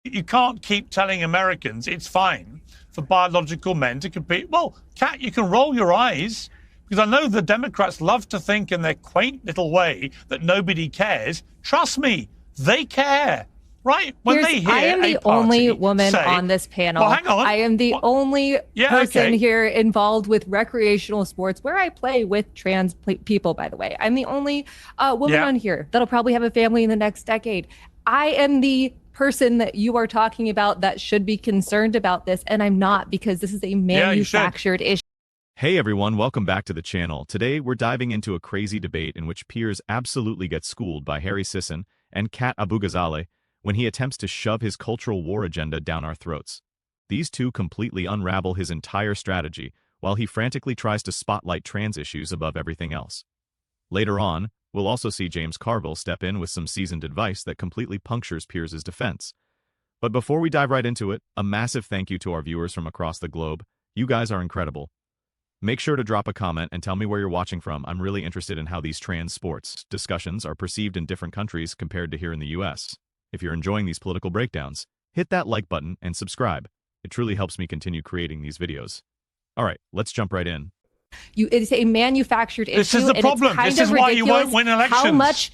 You can't keep telling Americans it's fine for biological men to compete. Well, Cat, you can roll your eyes, because I know the Democrats love to think in their quaint little way that nobody cares. Trust me, they care. Right? When they hear I am the only woman on this panel. Well, hang on. I am the only person here involved with recreational sports where I play with trans people, by the way. I'm the only woman on here that'll probably have a family in the next decade. I am the person that you are talking about that should be concerned about this, and I'm not, because this is a manufactured issue. Hey everyone, welcome back to the channel. Today we're diving into a crazy debate in which Piers absolutely gets schooled by Harry Sisson and Cat Abughazaleh when he attempts to shove his cultural war agenda down our throats. These two completely unravel his entire strategy, while he frantically tries to spotlight trans issues above everything else. Later on, we'll also see James Carville step in with some seasoned advice that completely punctures Piers' defense. But before we dive right into it, a massive thank you to our viewers from across the globe. You guys are incredible. Make sure to drop a comment and tell me where you're watching from. I'm really interested in how these trans sports discussions are perceived in different countries compared to here in the US. If you're enjoying these political breakdowns, hit that like button and subscribe. It truly helps me continue creating these videos. All right, let's jump right in. It's a manufactured issue. This is the problem. This is why you won't win elections. How much?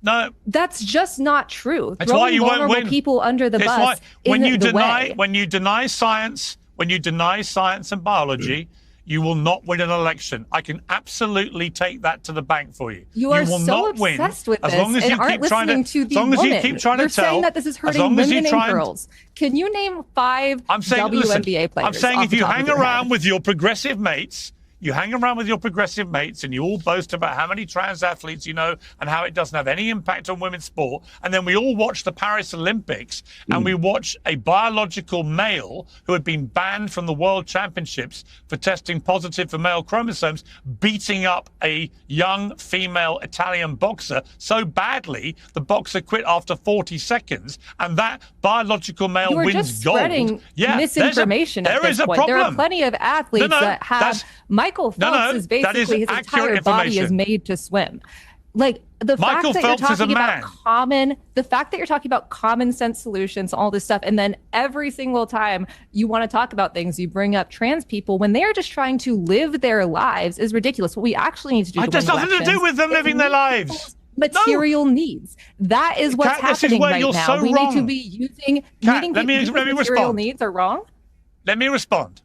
No, that's just not true. That's why you won't win. People under the bus. When you deny science and biology, you will not win an election. I can absolutely take that to the bank for you. You are so obsessed with this and aren't listening to the woman. You're saying that this is hurting women and girls. Can you name 5 WNBA players? I'm saying if you hang around with your progressive mates, and you all boast about how many trans athletes you know and how it doesn't have any impact on women's sport, and then we all watch the Paris Olympics and we watch a biological male who had been banned from the World Championships for testing positive for male chromosomes beating up a young female Italian boxer so badly the boxer quit after 40 seconds, and that biological male wins just gold. Spreading misinformation at this point. There are plenty of athletes that have Michael Phelps is basically his entire body is made to swim. Like the fact that you're talking about common sense solutions, all this stuff, and then every single time you want to talk about things, you bring up trans people when they are just trying to live their lives is ridiculous. What we actually need to do. It has nothing to do with them living their lives. Material needs. That is what's happening right now. We need to be using material needs are wrong. Let me respond.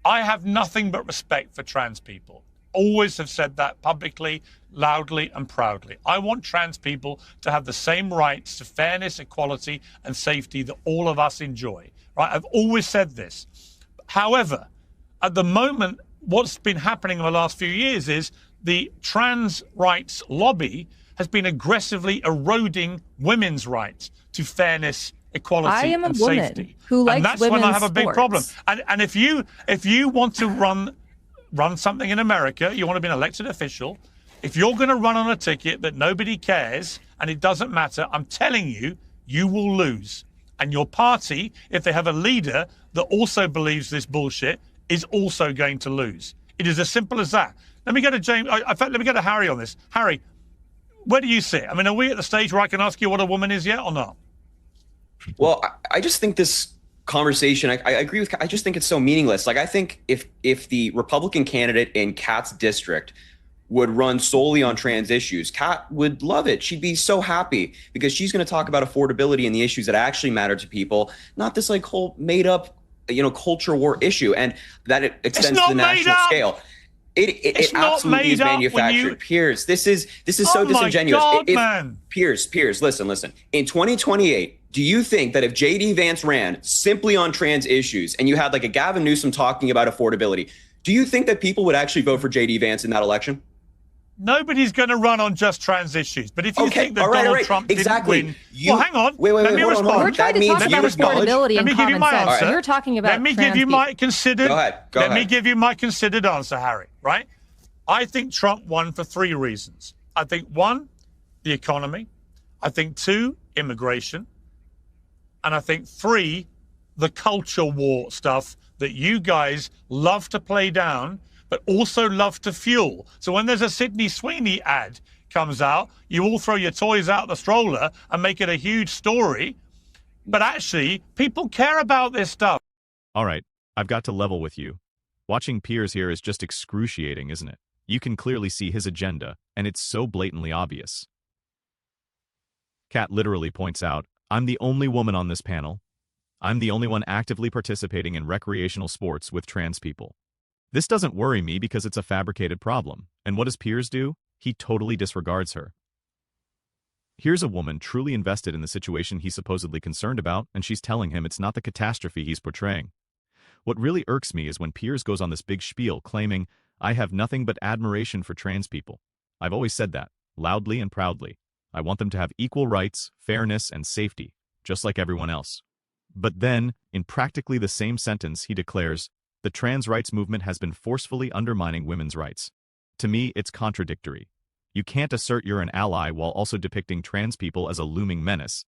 I have nothing but respect for trans people. Always have said that publicly, loudly, and proudly. I want trans people to have the same rights to fairness, equality, and safety that all of us enjoy. Right? I've always said this. However, at the moment, what's been happening in the last few years is the trans rights lobby has been aggressively eroding women's rights to fairness, equality, and safety. Who likes and that's when I have a big problem. And if you want to run something in America, you want to be an elected official, if you're going to run on a ticket that nobody cares and it doesn't matter, I'm telling you, you will lose. And your party, if they have a leader that also believes this bullshit, is also going to lose. It is as simple as that. Let me go to James. In fact, let me go to Harry on this. Harry, where do you sit? I mean, are we at the stage where I can ask you what a woman is yet or not? Well, I just think this conversation, I agree with, I just think it's so meaningless. Like, I think if the Republican candidate in Cat's district would run solely on trans issues, Cat would love it. She'd be so happy because she's going to talk about affordability and the issues that actually matter to people, not this like whole made up, culture war issue, and that it extends to the national scale. It absolutely is manufactured. Piers, this is so disingenuous. Piers, listen. In 2028, do you think that if JD Vance ran simply on trans issues and you had like a Gavin Newsom talking about affordability, do you think that people would actually vote for JD Vance in that election? Nobody's going to run on just trans issues. But if you think that Donald Trump didn't win, well, hang on. Wait, let me respond. We're trying to talk about affordability and common sense. You're talking about Let me give you my considered. Let me give you my considered answer, Harry. Right? I think Trump won for 3 reasons. I think 1, the economy. I think 2, immigration. And I think 3, the culture war stuff that you guys love to play down, but also love to fuel. So when there's a Sydney Sweeney ad comes out, you all throw your toys out the stroller and make it a huge story. But actually, people care about this stuff. All right, I've got to level with you. Watching Piers here is just excruciating, isn't it? You can clearly see his agenda, and it's so blatantly obvious. Cat literally points out, I'm the only woman on this panel. I'm the only one actively participating in recreational sports with trans people. This doesn't worry me because it's a fabricated problem. And what does Piers do? He totally disregards her. Here's a woman truly invested in the situation he's supposedly concerned about, and she's telling him it's not the catastrophe he's portraying. What really irks me is when Piers goes on this big spiel claiming, I have nothing but admiration for trans people. I've always said that, loudly and proudly. I want them to have equal rights, fairness, and safety, just like everyone else. But then, in practically the same sentence, he declares, the trans rights movement has been forcefully undermining women's rights. To me, it's contradictory. You can't assert you're an ally while also depicting trans people as a looming menace.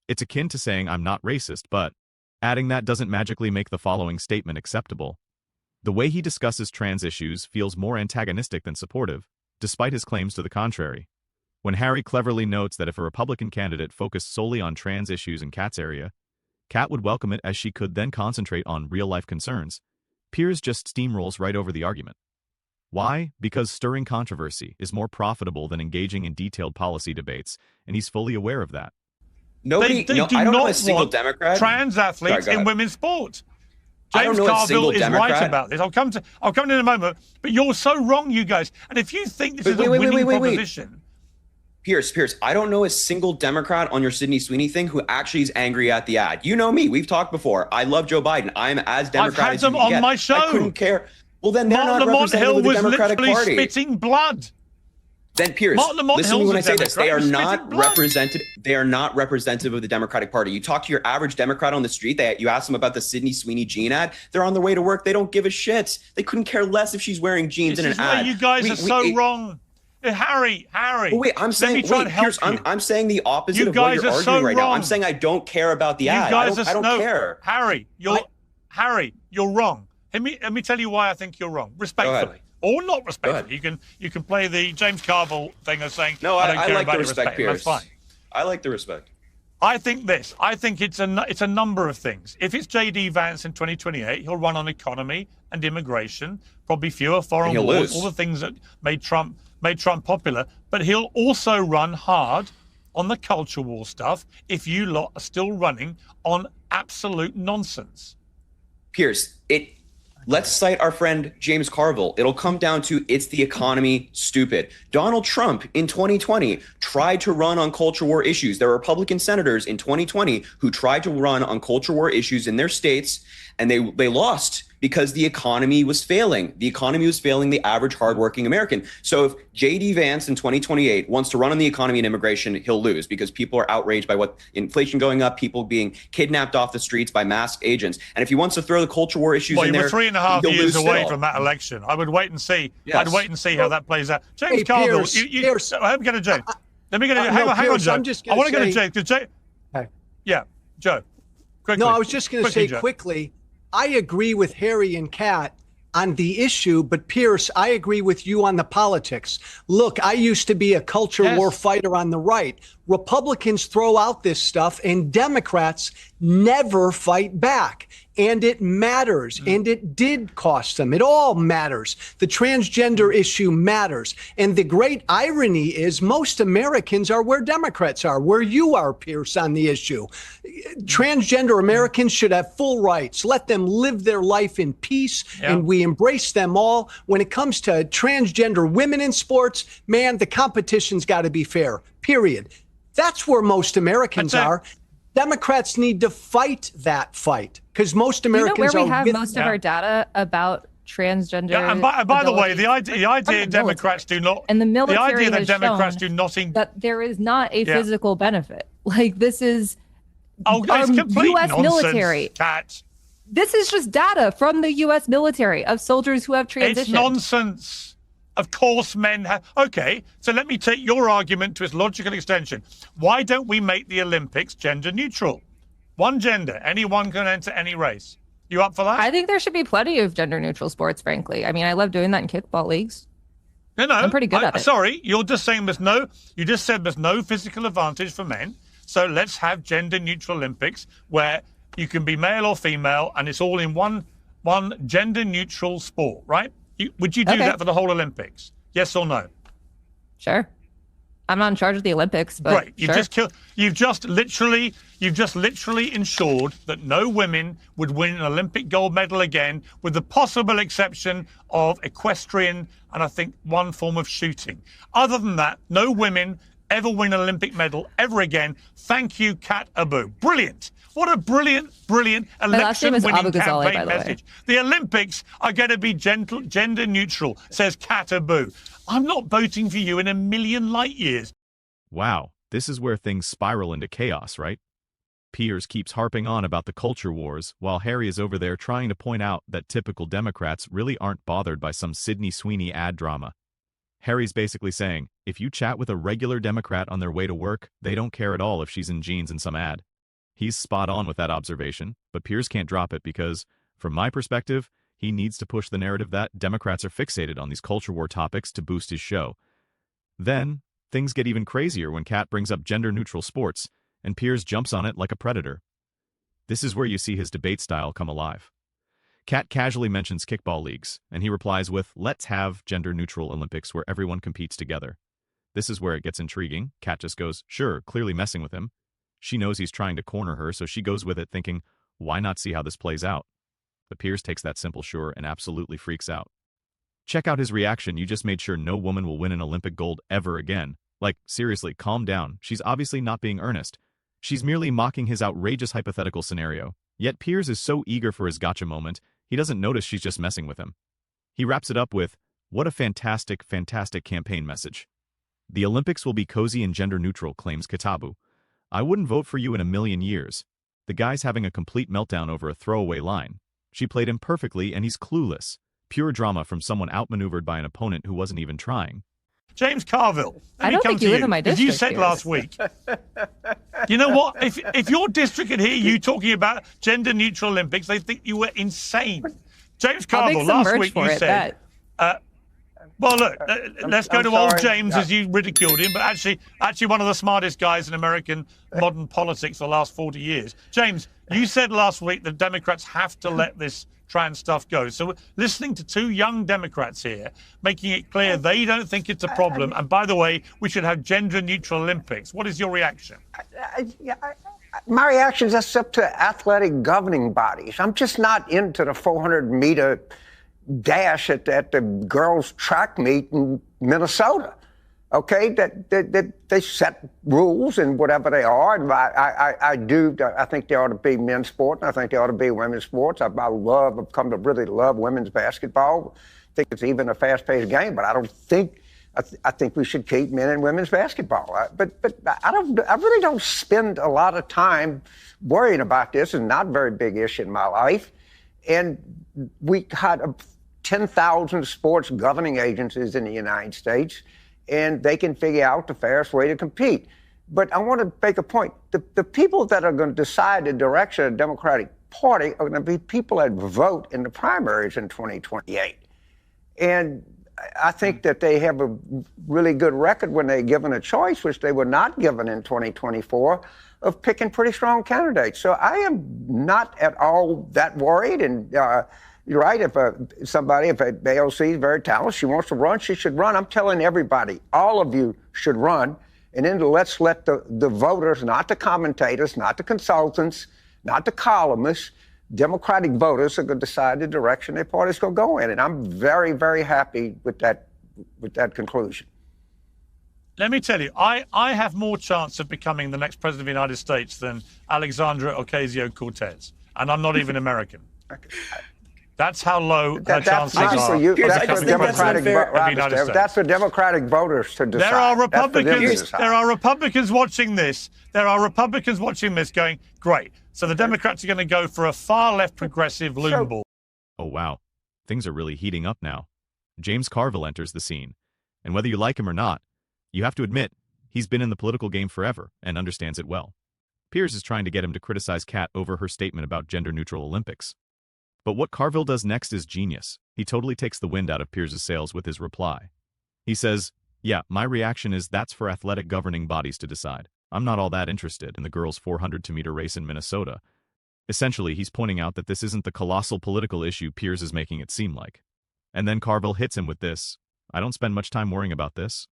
It's akin to saying I'm not racist, but adding that doesn't magically make the following statement acceptable. The way he discusses trans issues feels more antagonistic than supportive, despite his claims to the contrary. When Harry cleverly notes that if a Republican candidate focused solely on trans issues in Cat's area, Cat would welcome it as she could then concentrate on real-life concerns, Piers just steamrolls right over the argument. Why? Because stirring controversy is more profitable than engaging in detailed policy debates, and he's fully aware of that. They do I don't know a not single want Democrat. trans athletes in women's sport. I don't James know a Carville single is Democrat. right about this. I'll come to it in a moment. But you're so wrong, you guys. And if you think this is a winning proposition, Pierce, I don't know a single Democrat on your Sydney Sweeney thing who actually is angry at the ad. You know me. We've talked before. I love Joe Biden. I'm as Democratic as you can get. I've had them on my show. I couldn't care. Well, then they're not Lamont representative Hill of the was Democratic literally Party. spitting blood. Then Piers, Lamont listen to me when I say Hill's a this. They are Democrat. not represented. They are not representative of the Democratic Party. You talk to your average Democrat on the street. You ask them about the Sydney Sweeney jean ad. They're on their way to work. They don't give a shit. They couldn't care less if she's wearing jeans in an ad. You guys are so wrong. Harry. Wait, I'm saying, Piers, I'm saying the opposite of what you're arguing right now. I'm saying I don't care about the ad. I don't care. Harry, you're wrong. Let me tell you why I think you're wrong. Respectfully. Or not respectfully. You can play the James Carville thing of saying, no, I don't care like about the respect, Piers. That's fine. I like the respect. I think this. I think it's a number of things. If it's J.D. Vance in 2028, he'll run on economy and immigration, probably fewer foreign wars, all the things that made Trump popular. But he'll also run hard on the culture war stuff if you lot are still running on absolute nonsense. Piers, let's cite our friend James Carville. It'll come down to it's the economy, stupid. Donald Trump in 2020 tried to run on culture war issues. There were Republican senators in 2020 who tried to run on culture war issues in their states, and they lost because the economy was failing. The economy was failing the average hardworking American. So if J.D. Vance in 2028 wants to run on the economy and immigration, he'll lose because people are outraged by what inflation going up, people being kidnapped off the streets by masked agents. And if he wants to throw the culture war issues in there, we're 3.5 years away from that election. I would wait and see. Yes. I'd wait and see how that plays out. James Carville, Pierce. I'm going to James. Let me get it. Hang on, Joe. I want to go to James because yeah, Joe. Quickly. No, I was just going to say quickly. I agree with Harry and Cat on the issue, but Pierce, I agree with you on the politics. Look, I used to be a culture war fighter on the right. Republicans throw out this stuff and Democrats never fight back. And it matters. And it did cost them. It all matters. The transgender issue matters. And the great irony is most Americans are where Democrats are, where you are, Pierce, on the issue. Transgender Americans should have full rights. Let them live their life in peace. And we embrace them all. When it comes to transgender women in sports, man, the competition's got to be fair, period. That's where most Americans are. Democrats need to fight that fight because most Americans where we have most of our data about transgender. Yeah, and by the way, the idea Democrats do not, and the military the idea that has Democrats shown do not that there is not a physical benefit. Like this is it's complete U.S. nonsense, military. Cat. This is just data from the U.S. military of soldiers who have transitioned. It's nonsense. Of course, men have. Okay, so let me take your argument to its logical extension. Why don't we make the Olympics gender neutral? One gender, anyone can enter any race. You up for that? I think there should be plenty of gender neutral sports, frankly. I mean, I love doing that in kickball leagues. No, I'm pretty good at it. Sorry, you're just saying you just said there's no physical advantage for men. So let's have gender-neutral Olympics where you can be male or female, and it's all in one gender-neutral sport, right? Would you do that for the whole Olympics? Yes or no? Sure. I'm not in charge of the Olympics, but right. You've just literally ensured that no women would win an Olympic gold medal again, with the possible exception of equestrian and I think one form of shooting. Other than that, no women ever win an Olympic medal ever again. Thank you, Cat Abu. Brilliant. What a brilliant election-winning campaign message. The Olympics are going to be gender neutral, says Cat Abu. I'm not voting for you in a million light years. Wow, this is where things spiral into chaos, right? Piers keeps harping on about the culture wars, while Harry is over there trying to point out that typical Democrats really aren't bothered by some Sydney Sweeney ad drama. Harry's basically saying, if you chat with a regular Democrat on their way to work, they don't care at all if she's in jeans in some ad. He's spot on with that observation, but Piers can't drop it because, from my perspective, he needs to push the narrative that Democrats are fixated on these culture war topics to boost his show. Then, things get even crazier when Cat brings up gender-neutral sports, and Piers jumps on it like a predator. This is where you see his debate style come alive. Cat casually mentions kickball leagues, and he replies with, let's have gender-neutral Olympics where everyone competes together. This is where it gets intriguing. Cat just goes, sure, clearly messing with him. She knows he's trying to corner her, so she goes with it thinking, why not see how this plays out? But Piers takes that simple sure and absolutely freaks out. Check out his reaction. You just made sure no woman will win an Olympic gold ever again. Like, seriously, calm down. She's obviously not being earnest. She's merely mocking his outrageous hypothetical scenario. Yet Piers is so eager for his gotcha moment, he doesn't notice she's just messing with him. He wraps it up with, what a fantastic, fantastic campaign message. The Olympics will be cozy and gender-neutral, claims Cat Abu. I wouldn't vote for you in a million years. The guy's having a complete meltdown over a throwaway line. She played him perfectly and he's clueless. Pure drama from someone outmaneuvered by an opponent who wasn't even trying. James Carville, I don't think you live in my district. You said last week. You know what? If your district could hear you talking about gender-neutral Olympics, they think you were insane. James Carville, last week you said... well, look, let's go to old James as you ridiculed him, but actually one of the smartest guys in American modern politics for the last 40 years. James, you said last week that Democrats have to let this trans stuff go. So listening to two young Democrats here, making it clear they don't think it's a problem. And by the way, we should have gender-neutral Olympics. What is your reaction? My reaction is that's up to athletic governing bodies. I'm just not into the 400-meter dash at the girls' track meet in Minnesota. Okay, that they set rules and whatever they are. And I think they ought to be men's sport, and I think they ought to be women's sports. I've come to really love women's basketball. I think it's even a fast-paced game, but I think we should keep men and women's basketball. But I really don't spend a lot of time worrying about this. It's not a very big issue in my life. And we had 10,000 sports governing agencies in the United States, and they can figure out the fairest way to compete. But I want to make a point. The people that are going to decide the direction of the Democratic Party are going to be people that vote in the primaries in 2028. And I think that they have a really good record when they're given a choice, which they were not given in 2024, of picking pretty strong candidates. So I am not at all that worried. And you're right, if AOC is very talented, she wants to run, she should run. I'm telling everybody, all of you should run. And then let's let the voters, not the commentators, not the consultants, not the columnists, Democratic voters are going to decide the direction their party's going to go in. And I'm very, very happy with that conclusion. Let me tell you, I have more chance of becoming the next president of the United States than Alexandra Ocasio-Cortez. And I'm not even American. That's how low her chances are. That's for Democratic voters to decide. There are Republicans watching this. There are Republicans watching this going, great. So the Democrats are going to go for a far left progressive loon ball. Oh, wow. Things are really heating up now. James Carville enters the scene. And whether you like him or not, you have to admit, he's been in the political game forever and understands it well. Piers is trying to get him to criticize Cat over her statement about gender-neutral Olympics. But what Carville does next is genius. He totally takes the wind out of Piers' sails with his reply. He says, yeah, my reaction is that's for athletic governing bodies to decide. I'm not all that interested in the girls' 400-meter race in Minnesota. Essentially, he's pointing out that this isn't the colossal political issue Piers is making it seem like. And then Carville hits him with this: I don't spend much time worrying about this.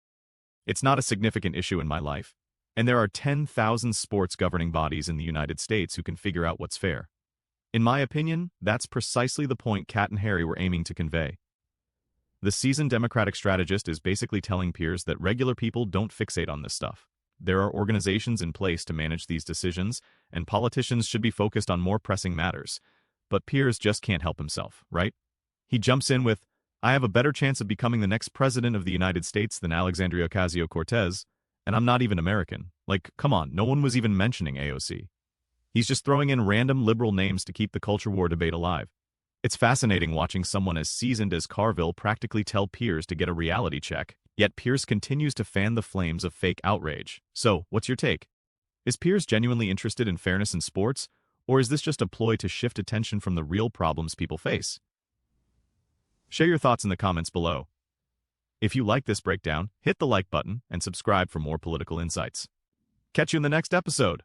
It's not a significant issue in my life. And there are 10,000 sports governing bodies in the United States who can figure out what's fair. In my opinion, that's precisely the point Cat and Harry were aiming to convey. The seasoned Democratic strategist is basically telling Piers that regular people don't fixate on this stuff. There are organizations in place to manage these decisions, and politicians should be focused on more pressing matters. But Piers just can't help himself, right? He jumps in with, I have a better chance of becoming the next president of the United States than Alexandria Ocasio-Cortez, and I'm not even American. Like, come on, no one was even mentioning AOC. He's just throwing in random liberal names to keep the culture war debate alive. It's fascinating watching someone as seasoned as Carville practically tell Piers to get a reality check, yet Piers continues to fan the flames of fake outrage. So, what's your take? Is Piers genuinely interested in fairness in sports, or is this just a ploy to shift attention from the real problems people face? Share your thoughts in the comments below. If you like this breakdown, hit the like button and subscribe for more political insights. Catch you in the next episode.